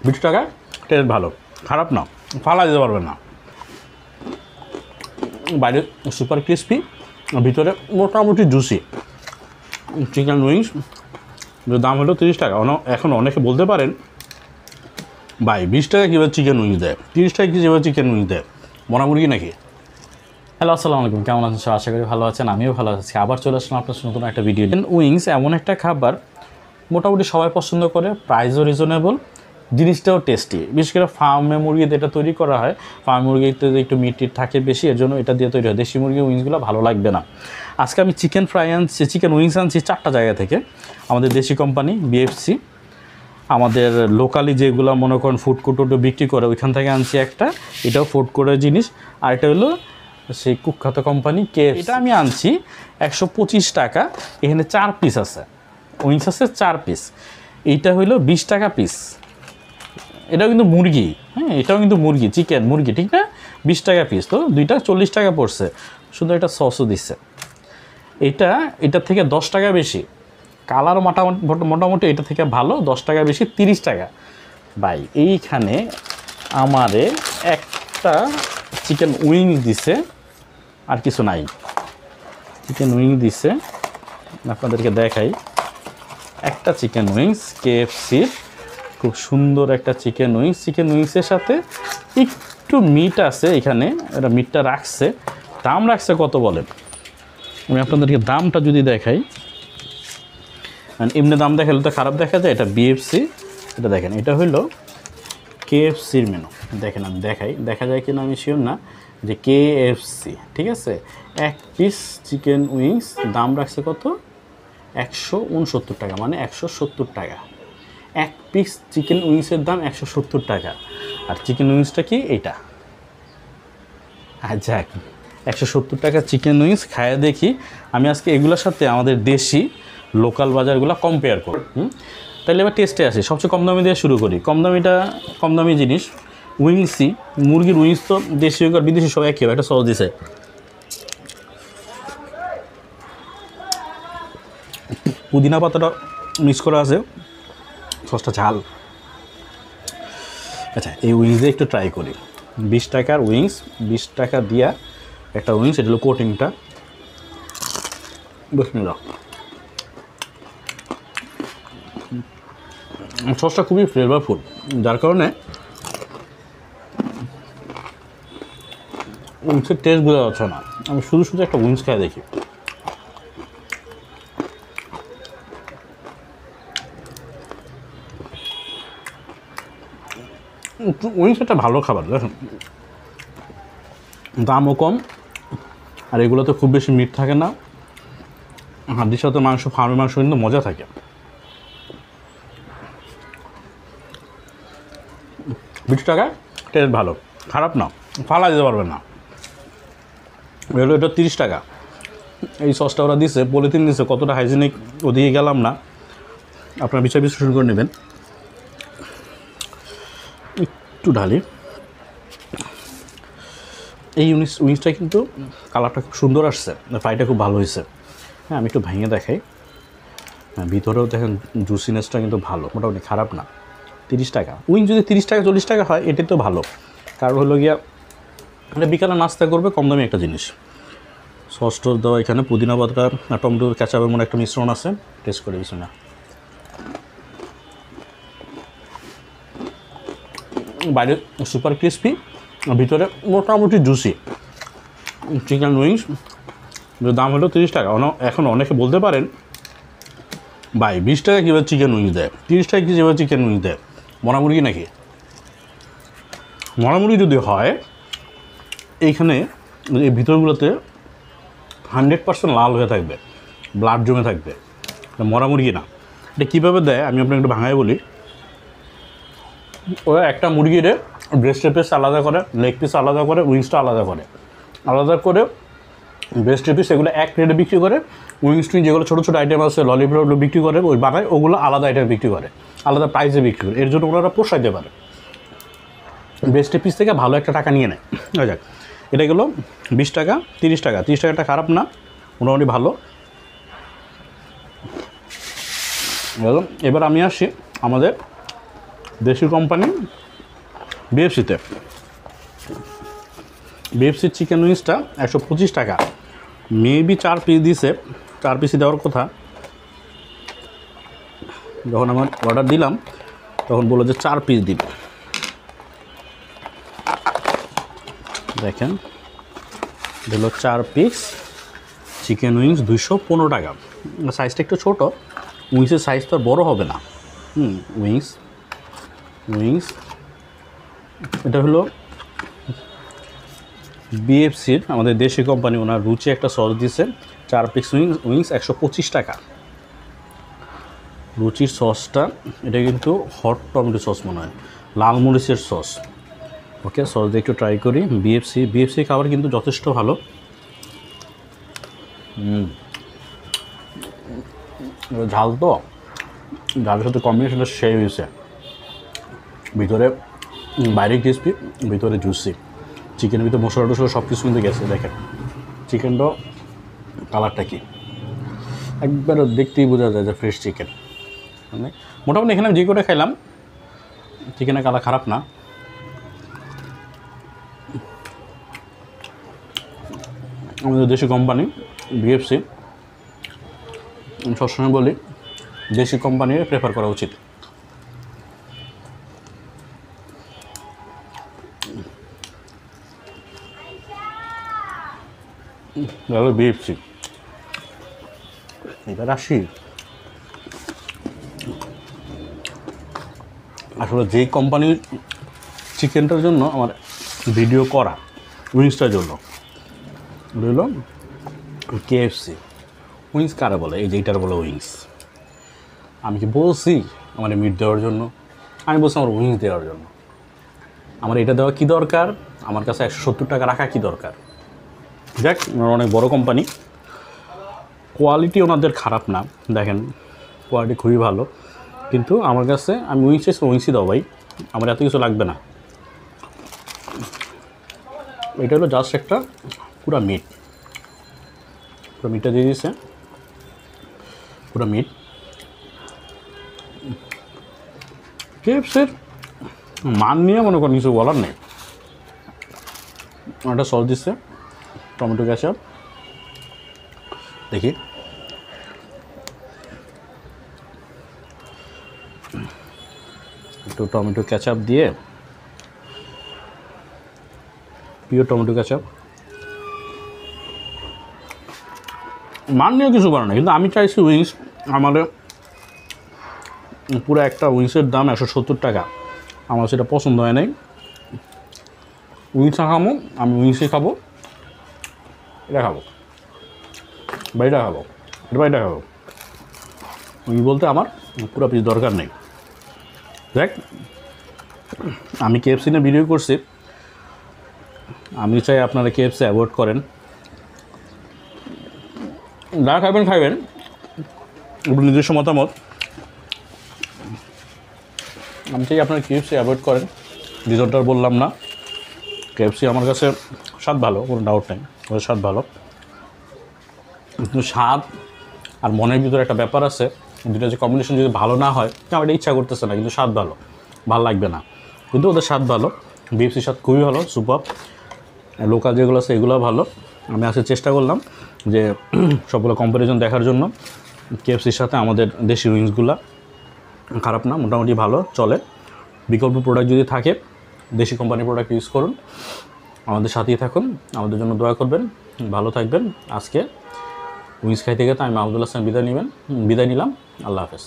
20 টাকায় টেস্ট ভালো, খারাপ না, ফালা দিতে পারবে না। বাইরে সুপার ক্রিস্পি, ভিতরে মোটামুটি জুসি। চিকেন উইংস দাম হলো 30 টাকা। এখন অনেকে বলতে পারেন ভাই 20 টাকা কীভাবে চিকেন উইংস দেয়, 30 টাকা কীভাবে চিকেন উইংস দেয়, মরা মুরগি নাকি? হ্যালো, আসসালামু আলাইকুম। কেমন আছেন সবাই? আশা করি ভালো আছেন। আমিও ভালো আছি। আবার চলে আসলাম আপনার নতুন একটা ভিডিও। উইংস এমন একটা খাবার মোটামুটি সবাই পছন্দ করে, প্রাইসও রিজনেবল, জিনিসটাও টেস্টি। বিশেষ করে ফার্মে মুরগি যেটা তৈরি করা হয়, ফার্ম মুরগিতে একটু মিট থাকে বেশি, এর জন্য এটা দিয়ে তৈরি হয়। দেশি মুরগির উইংসগুলো ভালো লাগবে না। আজকে আমি চিকেন ফ্রাই আনছি, চিকেন উইংস আনছি 4টা জায়গা থেকে। আমাদের দেশি কোম্পানি BFC, আমাদের লোকালি যেগুলো মনে করেন ফুড কোর্টে বিক্রি করে ওইখান থেকে আনছি একটা, এটাও ফুড কোর্টের জিনিস। আর এটা হলো সেই কুখ্যাত কোম্পানি KFC। এটা আমি আনছি 125 টাকা। এখানে 4 পিস আছে, উইংস আছে 4 পিস। এইটা হইলো 20 টাকা পিস। এটাও কিন্তু মুরগি, হ্যাঁ এটাও কিন্তু মুরগি, চিকেন মুরগি, ঠিক না? 20 টাকা পিস, তো দুইটা 40 টাকা পড়ছে। শুধু এটা সসও দিচ্ছে। এটার থেকে 10 টাকা বেশি, কালার মোটামুটি এটা থেকে ভালো, 10 টাকা বেশি, 30 টাকা। ভাই এইখানে আমারে একটা চিকেন উইংস দিছে, আর কিছু নাই। চিকেন উইংস দিছে, আপনাদেরকে দেখাই। একটা চিকেন উইংস KFCর, খুব সুন্দর একটা চিকেন উইংস। চিকেন উইংসের সাথে একটু মিট আছে এখানে, এটা মিটটা রাখছে। দাম রাখছে কত বলেন? আমি আপনাদেরকে দামটা যদি দেখাই, এমনি দাম দেখালে তো খারাপ দেখা যায়। এটা BFC, এটা দেখেন, এটা হইলো KFCর মেনু। দেখেন আমি দেখাই, দেখা যায় কিনা আমি শিওর না, যে KFC, ঠিক আছে। 1 পিস চিকেন উইংস দাম রাখছে কত? 169 টাকা, মানে 170 টাকা। 1 পিস চিকেন উইংসের দাম 170 টাকা। আর চিকেন উইংসটা কি এইটা? আচ্ছা, 170 টাকা চিকেন উইংস খায় দেখি আমি আজকে এগুলোর সাথে আমাদের দেশি লোকাল বাজারগুলো কম্পেয়ার করি। তাহলে এবার টেস্টে আসি। সবচেয়ে কম দামি দিয়ে শুরু করি। কম দামি জিনিস উইংসই। মুরগির উইংস তো দেশি হোক আর বিদেশি সব একই, একটা সস দিছে। পুদিনা পাতাটা মিক্স করা আছে, সসটা ঝাল। আচ্ছা, এই উইংস দিয়ে একটু ট্রাই করি। 20 টাকার উইংস, 20 টাকা দিয়া একটা উইংস, এটা হলো কোটিংটা। বিসমিল্লাহ। সসটা খুবই ফ্লেভারফুল, যার কারণে উইংসের টেস্ট বোঝা যাচ্ছে না। আমি শুধু একটা উইংস খাই দেখি। উইংস একটা ভালো খাবার, দেখুন দামও কম, আর এগুলোতে খুব বেশি মিট থাকে না। হাড্ডির সাথে মাংস, ফার্মের মাংস কিন্তু মজা থাকে। 20 টাকায় টেস্ট ভালো, খারাপ না, ফালা দিতে পারবে না। এটা 30 টাকা। এই সসটা ওরা দিছে, পলিথিন দিছে, কতটা হাইজেনিক ওদিকে গেলাম না, আপনার বিচার বিশ্লেষণ করে নেবেন। একটু ঢালি। এই উইংসটা কিন্তু কালারটা খুব সুন্দর আসছে, ফ্রাইটা খুব ভালো হয়েছে। হ্যাঁ, আমি একটু ভেঙে দেখাই। হ্যাঁ, ভিতরেও দেখেন জুসিনেসটা কিন্তু ভালো, মোটামুটি খারাপ না। 30 টাকা উইংস যদি 30 টাকা 40 টাকা হয়, এটাই তো ভালো। কারণ হলো গিয়া এটা বিকালে নাস্তা করবে, কম দামি একটা জিনিস। সস টস দেওয়া, এখানে পুদিনা পাতা আর টমেটোর ক্যাচাপের মনে একটা মিশ্রণ আছে। টেস্ট করে দিচ্ছি না। বাইরে সুপার ক্রিস্পি, ভিতরে মোটামুটি জুসি। চিকেন উইংস দাম হলো 30 টাকা। এখন অনেকে বলতে পারেন ভাই 20 টাকা কীভাবে চিকেন উইংস দেয়, 30 টাকা কীভাবে চিকেন উইংস দেয়, মরা মুরগি নাকি? মরা মুরগি যদি হয়, এইখানে এই ভিতরগুলোতে 100% লাল হয়ে থাকবে, ব্লাড জমে থাকবে। মরা মুরগি না। এটা কীভাবে দেয় আমি আপনাকে একটু ভাঙায় বলি। ওরা একটা মুরগিরে ব্রেস্টের পিস আলাদা করে, লেগ পিস আলাদা করে, উইংসটা আলাদা করে ব্রেস্টের পিস এগুলো এক প্লেটে বিক্রি করে। উইংস টুইং যেগুলো ছোটো ছোটো আইটেম আছে, ললিপপ বিক্রি করে, ওই বানায়, ওগুলো আলাদা আইটেম বিক্রি করে, আলাদা প্রাইসে বিক্রি করে। এর জন্য ওনারা পোষাইতে পারে, ব্রেস্টের পিস থেকে ভালো একটা টাকা নিয়ে নেয়। যাক, এটা গেলো 20 টাকা। 30 টাকা, 30 টাকাটা খারাপ না, মোটামুটি ভালো। এবার আমি আসি আমাদের দেশি কোম্পানি বিএফসিতে। বিএফসির চিকেন উইংসটা 125 টাকা, মেবি 4 পিস দিছে, 4 পিসই দেওয়ার কথা। যখন আমার অর্ডার দিলাম তখন বললো যে 4 পিস দিবে। দেখেন দিল 4 পিস চিকেন উইংস 215 টাকা। সাইজটা একটু ছোটো, উইংসের সাইজ তো আর বড়ো হবে না। উইংস এটা হলো বিএফসির, আমাদের দেশি কোম্পানি, ওনার রুচি একটা সস দিছে। 4 পিস উইংস 125 টাকা। রুচির সসটা এটা কিন্তু হট টমেটো সস মনে হয়, লাল মরিচের সস। ওকে, সস দিয়ে একটু ট্রাই করি। বিএফসি খাবার কিন্তু যথেষ্ট ভালো। ঝাল তো, ঝালের সাথে কম্বিনেশনটা সেই হয়েছে। ভিতরে বাইরে ক্রিসপি, ভিতরে জুসি। চিকেনের ভিতরে মশলা টশলা সব কিছু কিন্তু গেছে। দেখেন চিকেনটাও কালারটা কি, একবার দেখতেই বোঝা যায় যে ফ্রেশ চিকেন। মানে মোটামুটি এখানে যে করে খাইলাম চিকেনের কালার খারাপ না। আমাদের দেশি কোম্পানি বিএফসি, আমি সবসময় বলি দেশি কোম্পানির প্রেফার করা উচিত। বিএফসি। এবার আসি আসলে যেই কোম্পানির চিকেনটার জন্য আমার ভিডিও করা, উইংসটার জন্য রইল কেএফসি। উইংস কারা বলে? এই যে এইটার বলে উইংস। আমি কি বলছি আমার মিট দেওয়ার জন্য? আমি বলছি আমার উইংস দেওয়ার জন্য। আমার এটা দেওয়া কী দরকার? আমার কাছে 170 টাকা রাখা কী দরকার? দেখ, অনেক বড় কোম্পানি, কোয়ালিটি ওনাদের খারাপ না। দেখেন কোয়ালিটি খুবই ভালো, কিন্তু আমার কাছে আমি উইংসই দাও ভাই, আমার এত কিছু লাগবে না। এটা হলো জাস্ট একটা পুরা মিটটা দিয়ে দিয়েছে, পুরা মিট। কেএফসির মান নিয়ে মনে করেন কিছু বলার নেই। একটা সস দিচ্ছে, টমেটো কেচাপ। দেখি একটু টমেটো কেচাপ দিয়ে, পিওর টমেটো কেচাপ। মান নিয়ে কিছু বলার নেই, কিন্তু আমি চাইছি উইংস। আমাদের পুরো একটা উইংসের দাম 170 টাকা, আমার সেটা পছন্দ হয় নাই। উইংস খাবো, আমি উইংসই খাবো, এটা খাবো, বাইটা খাবো, বাইটা খাবো। উইংস বলতে আমার পুরো পিস দরকার নেই। দেখ, আমি কেএফসি নিয়ে ভিডিও করছি, আমি চাই আপনারা কেএফসি অ্যাভয়েড করেন। যা খাবেন খাবেন, নিজস্ব মতামত। আমি চাই আপনারা কেএফসি অ্যাভয়েড করেন। রিজনটা বললাম না, কেএফসি আমার কাছে স্বাদ ভালো, কোনো ডাউট নেই, ওদের স্বাদ ভালো। কিন্তু স্বাদ আর মনের ভিতরে একটা ব্যাপার আছে, দুটো যে কম্বিনেশন যদি ভালো না হয়, আমার এটা ইচ্ছা করতেছে না, কিন্তু স্বাদ ভালো লাগবে না। কিন্তু ওদের স্বাদ ভালো, বিএফসির স্বাদ খুবই ভালো, সুপার। লোকাল যেগুলো আছে এগুলো ভালো। আমি আজকে চেষ্টা করলাম যে সবগুলো কম্প্যারিজন দেখার জন্য। কেএফসির সাথে আমাদের দেশি উইংসগুলো খারাপ না, মোটামুটি ভালো চলে। বিকল্প প্রোডাক্ট যদি থাকে, দেশি কোম্পানির প্রোডাক্ট ইউজ করুন। আমাদের সাথেই থাকুন, আমাদের জন্য দোয়া করবেন, ভালো থাকবেন। আজকে উইংস খাইতে গেতে আমি মাহমুদুল হাসান বিদায় নিলাম। আল্লাহ হাফেজ।